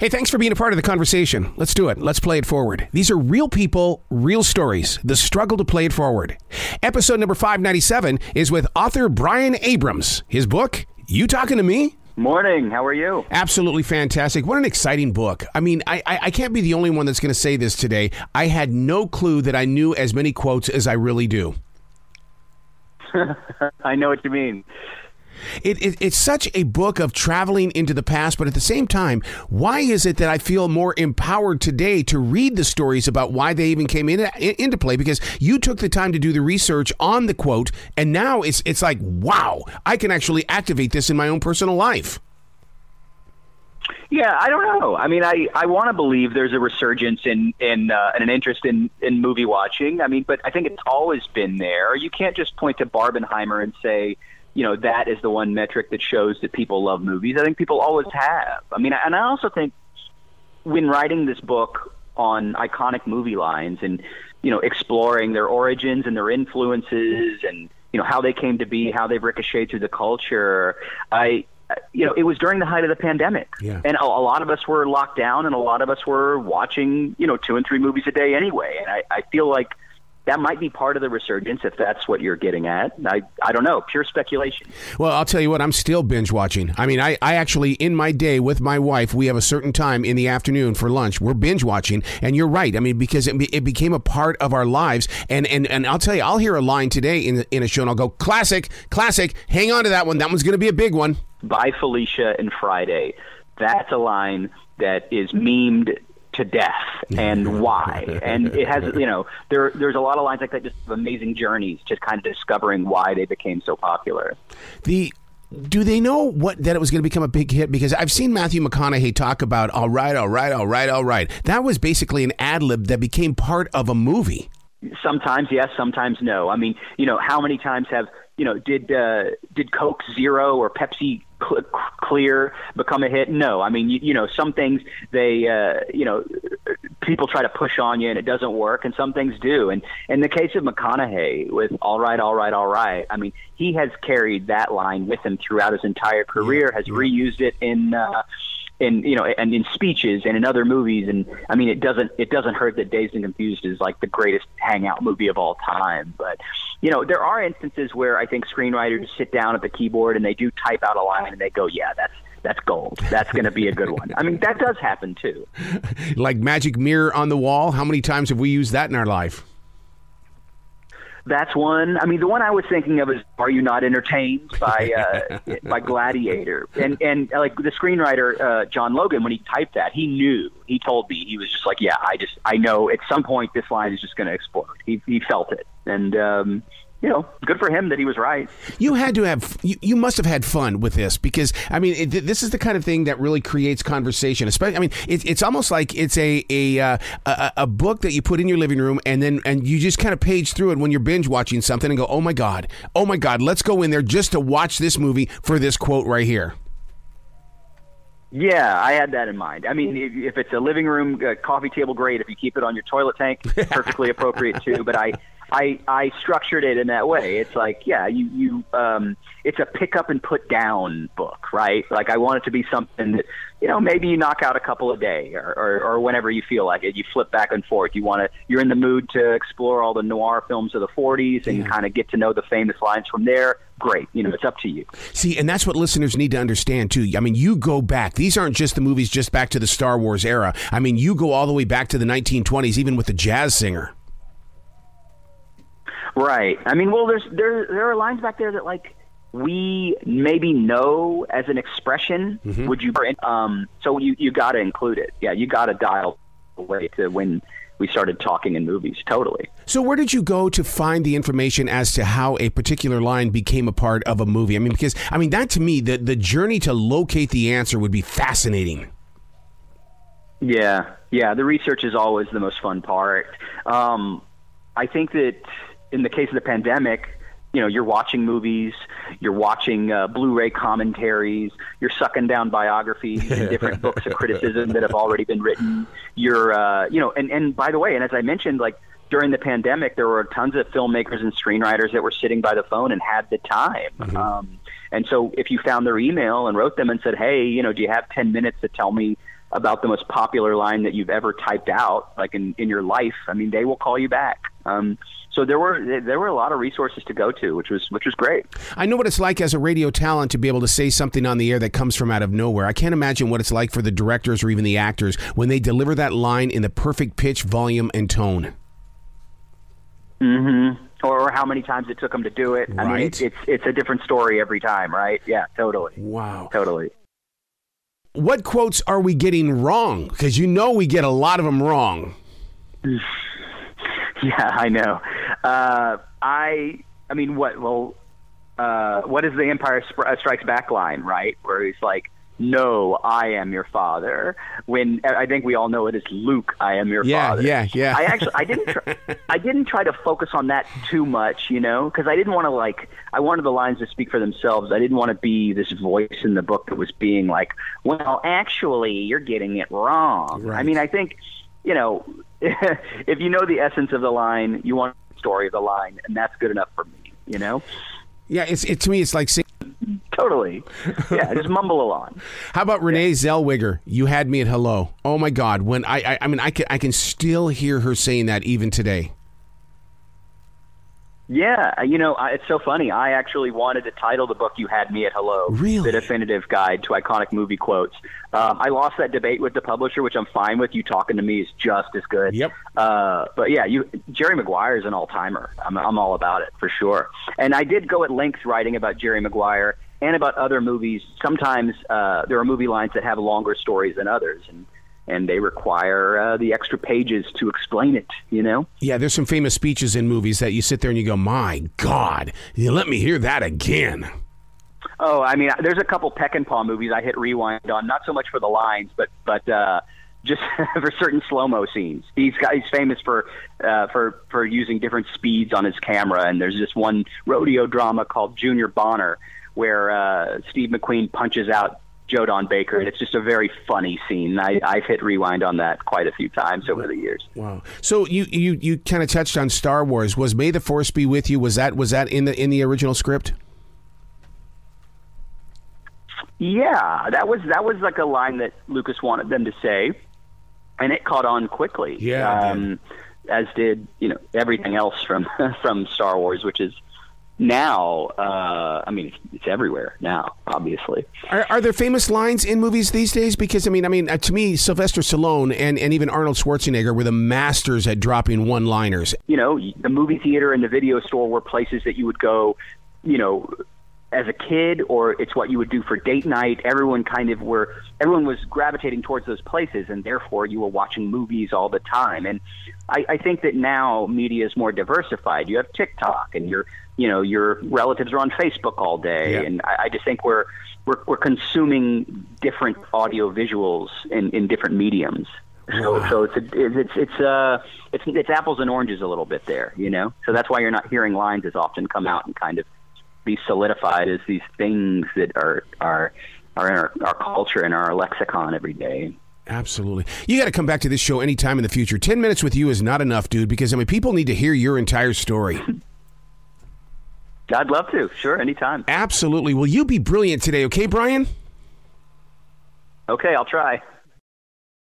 Hey, thanks for being a part of the conversation. Let's do it. Let's play it forward. These are real people, real stories, the struggle to play it forward. Episode number 597 is with author Brian Abrams. His book, You Talkin To Me? Morning. How are you? Absolutely fantastic. What an exciting book. I mean, I can't be the only one that's going to say this today. I had no clue that I knew as many quotes as I really do. I know what you mean. It's such a book of traveling into the past, but at the same time, why is it that I feel more empowered today to read the stories about why they even came into play? Because you took the time to do the research on the quote, and now it's like, wow, I can actually activate this in my own personal life. Yeah, I don't know. I mean, I want to believe there's a resurgence in an interest in movie watching. I mean, but I think it's always been there. You can't just point to Barbenheimer and say, you know, that is the one metric that shows that people love movies. I think people always have. I mean, and I also think when writing this book on iconic movie lines and, you know, exploring their origins and their influences and, you know, how they came to be, how they've ricocheted through the culture, it was during the height of the pandemic. Yeah. And a lot of us were locked down and a lot of us were watching, 2 and 3 movies a day anyway. And I feel like that might be part of the resurgence, if that's what you're getting at. I don't know. Pure speculation. Well, I'll tell you what, I'm still binge watching. I mean, I actually, in my day with my wife, we have a certain time in the afternoon for lunch. We're binge watching. And you're right. I mean, because it became a part of our lives. And I'll tell you, I'll hear a line today in a show and I'll go, classic, hang on to that one. That one's going to be a big one. Bye, Felicia and Friday. That's a line that is memed to death, and why. And it has, there's a lot of lines like that, just amazing journeys, just kind of discovering why they became so popular. Do they know that it was going to become a big hit? Because I've seen Matthew McConaughey talk about, all right. That was basically an ad lib that became part of a movie. Sometimes yes, sometimes no. I mean, how many times have, did Coke Zero or Pepsi Clear become a hit? No. I mean, some things people try to push on you and it doesn't work, and some things do. And in the case of McConaughey with all right, I mean, he has carried that line with him throughout his entire career, has reused it in speeches and in other movies. And I mean, it doesn't hurt that Dazed and Confused is like the greatest hangout movie of all time. But, there are instances where I think screenwriters sit down at the keyboard and they do type out a line and they go, yeah, that's gold. That's going to be a good one. I mean, that does happen too. Like magic mirror on the wall. How many times have we used that in our life? That's one. I mean, the one I was thinking of is "Are You Not Entertained" by Gladiator, and like the screenwriter John Logan, when he typed that, he knew. He told me, he was just like, "Yeah, I know at some point this line is just going to explode." He felt it, and good for him that he was right. You had to have, you must have had fun with this, because I mean, this is the kind of thing that really creates conversation. Especially, I mean, it's almost like it's a book that you put in your living room, and you just kind of page through it when you're binge watching something and go, oh my god, let's go in there just to watch this movie for this quote right here. Yeah, I had that in mind. I mean, if it's a living room coffee table, great. If you keep it on your toilet tank, perfectly appropriate too. But I structured it in that way. It's like, yeah, it's a pick up and put down book, right? Like, I want it to be something that, maybe you knock out a couple a day or whenever you feel like it. You flip back and forth. You're in the mood to explore all the noir films of the 40s and kind of get to know the famous lines from there. Great. It's up to you. See, and that's what listeners need to understand too. I mean, you go back. These aren't just the movies just back to the Star Wars era. I mean, you go all the way back to the 1920s, even with the Jazz Singer. Right. I mean, well, there are lines back there that, like, we maybe know as an expression. Mm-hmm. Would you? So you got to include it. Yeah, you got to dial away to when we started talking in movies. Totally. So where did you go to find the information as to how a particular line became a part of a movie? I mean, because that to me, the journey to locate the answer would be fascinating. Yeah. The research is always the most fun part. I think that in the case of the pandemic, you're watching movies, you're watching Blu-ray commentaries, you're sucking down biographies and different books of criticism that have already been written. You're, and by the way, and as I mentioned, like during the pandemic, there were tons of filmmakers and screenwriters that were sitting by the phone and had the time. Mm-hmm. And so if you found their email and wrote them and said, hey, do you have 10 minutes to tell me about the most popular line that you've ever typed out, like in your life, I mean, they will call you back. So there were a lot of resources to go to, which was great. I know what it's like as a radio talent to be able to say something on the air that comes from out of nowhere. I can't imagine what it's like for the directors or even the actors when they deliver that line in the perfect pitch, volume, and tone. Mm-hmm. Or how many times it took them to do it. Right. I mean, it's a different story every time, right? Yeah, totally. Wow. Totally. What quotes are we getting wrong? Because we get a lot of them wrong. Yeah, I know. I mean, what is the Empire Strikes Back line, right? Where he's like, "No, I am your father." When I think we all know it is Luke, "I am your father." Yeah. I didn't try to focus on that too much, because I didn't want to I wanted the lines to speak for themselves. I didn't want to be this voice in the book that was being like, "Well, actually, you're getting it wrong." Right. I mean, I think, if you know the essence of the line, you want the story of the line, and that's good enough for me, Yeah, to me, it's like saying... Totally. Yeah, just mumble along. How about Renee Zellweger? "You had me at hello." Oh my God! When I can still hear her saying that even today. Yeah, it's so funny. I actually wanted to title the book "You Had Me at Hello," Really? The definitive guide to iconic movie quotes. I lost that debate with the publisher, which I'm fine with. You Talking to Me is just as good. Yep. But yeah, Jerry Maguire is an all-timer. I'm all about it for sure. And I did go at length writing about Jerry Maguire and about other movies. Sometimes there are movie lines that have longer stories than others, and they require the extra pages to explain it, Yeah, there's some famous speeches in movies that you sit there and you go, "My God, you let me hear that again." Oh, I mean, there's a couple Peck and Paw movies I hit rewind on, not so much for the lines, but just for certain slow-mo scenes. He's famous for using different speeds on his camera, and there's this one rodeo drama called Junior Bonner where Steve McQueen punches out Joe Don Baker, and it's just a very funny scene. I've hit rewind on that quite a few times over the years. Wow! So you kind of touched on Star Wars. Was "May the Force be with you"? Was that in the original script? Yeah, that was like a line that Lucas wanted them to say, and it caught on quickly. Yeah, as did everything else from Star Wars, which is now, I mean, it's everywhere now, obviously. Are there famous lines in movies these days? Because, I mean, to me, Sylvester Stallone and even Arnold Schwarzenegger were the masters at dropping one-liners. The movie theater and the video store were places that you would go, as a kid, or it's what you would do for date night. Everyone was gravitating towards those places, and therefore you were watching movies all the time. And I think that now media is more diversified. You have TikTok, and your relatives are on Facebook all day. Yeah. And I just think we're consuming different audio visuals in different mediums. Wow. So it's apples and oranges a little bit there, So that's why you're not hearing lines as often come out and kind of be solidified as these things that are in our culture and our lexicon every day. Absolutely. You got to come back to this show anytime in the future. 10 minutes with you is not enough, dude, because, people need to hear your entire story. I'd love to. Sure, anytime. Absolutely. Will you be brilliant today, okay, Brian? Okay, I'll try.